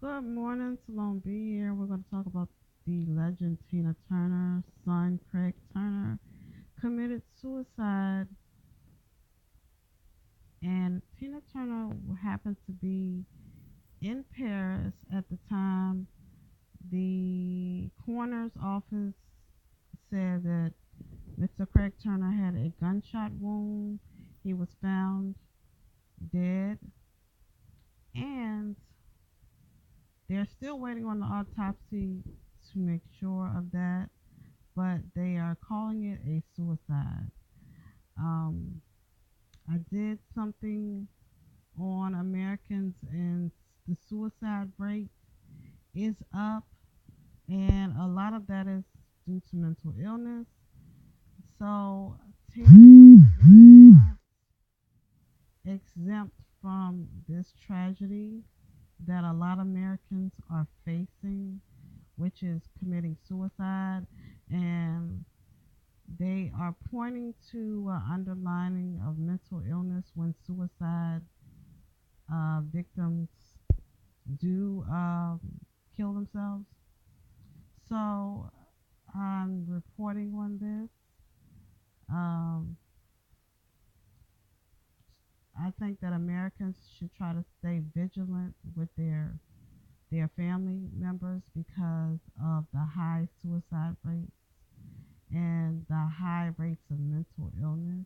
Good morning, Salone B here. We're going to talk about the legend Tina Turner, son Craig Turner, committed suicide. And Tina Turner happened to be in Paris at the time. The coroner's office said that Mr. Craig Turner had a gunshot wound. He was found dead, and they're still waiting on the autopsy to make sure of that, but they are calling it a suicide. Um, I did something on Americans, and the suicide rate is up, and a lot of that is due to mental illness. So, Tina is not exempt from this tragedy that a lot of Americans are facing, which is committing suicide. And they are pointing to an underlining of mental illness when suicide victims do kill themselves. So I'm reporting on this. Um, I think that Americans should try to stay vigilant with their family members because of the high suicide rates and the high rates of mental illness.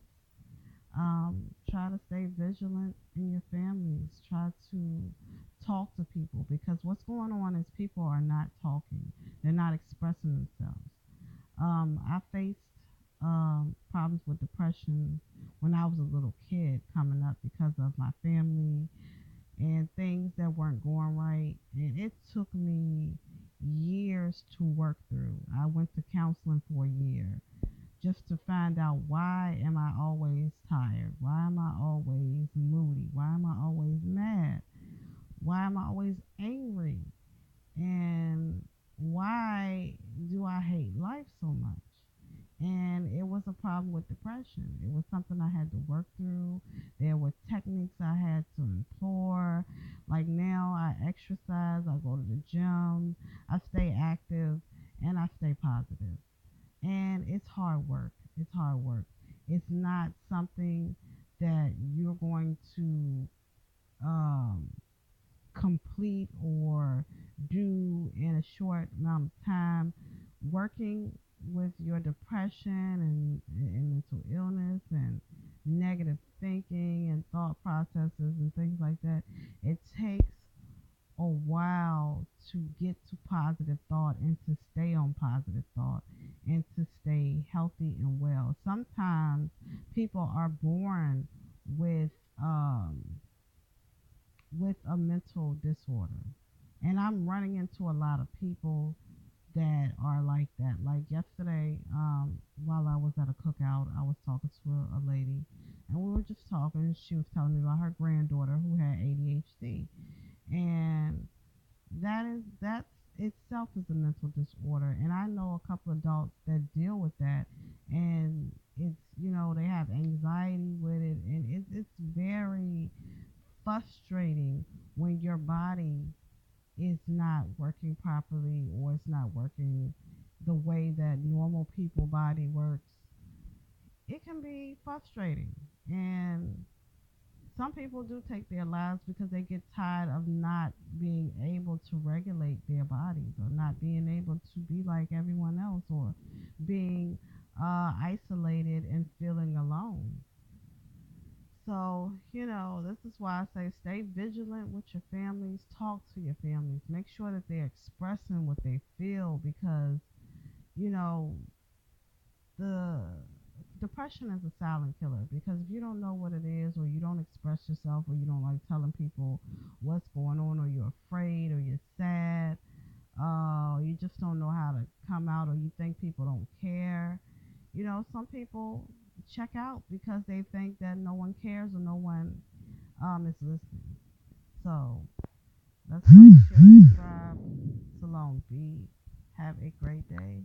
Try to stay vigilant in your families. Try to talk to people because what's going on is people are not talking. They're not expressing themselves. I faced problems with depression when I was a little kid coming up because of my family and things that weren't going right. And it took me years to work through. I went to counseling for a year just to find out why am I always tired? Why am I always moody? Why am I always mad? Why am I always angry? And why do I hate life so much? And it was a problem with depression. It was something I had to work through. There were techniques I had to employ. Like now, I exercise, I go to the gym, I stay active, and I stay positive. And it's hard work. It's hard work. It's not something that you're going to um, complete or do in a short amount of time. Working with your depression and mental illness and negative thinking and thought processes and things like that, it takes a while to get to positive thought and to stay on positive thought and to stay healthy and well. Sometimes people are born with um, with a mental disorder, and I'm running into a lot of people that are like that. Like yesterday, while I was at a cookout, I was talking to a lady, and we were just talking. She was telling me about her granddaughter who had ADHD, and that itself is a mental disorder. And I know a couple of adults that deal with that, and it's they have anxiety with it, and it's very frustrating when your body is not working properly or it's not working the way that normal people body works. It can be frustrating, and some people do take their lives because they get tired of not being able to regulate their bodies or not being able to be like everyone else or being isolated and feeling alone. So, this is why I say stay vigilant with your families, talk to your families, make sure that they're expressing what they feel because, you know, the depression is a silent killer because if you don't know what it is or you don't express yourself or you don't like telling people what's going on or you're afraid or you're sad, you just don't know how to come out or you think people don't care. Some people check out because they think that no one cares or no one is listening. So let's like, share, subscribe. Salone B. Have a great day.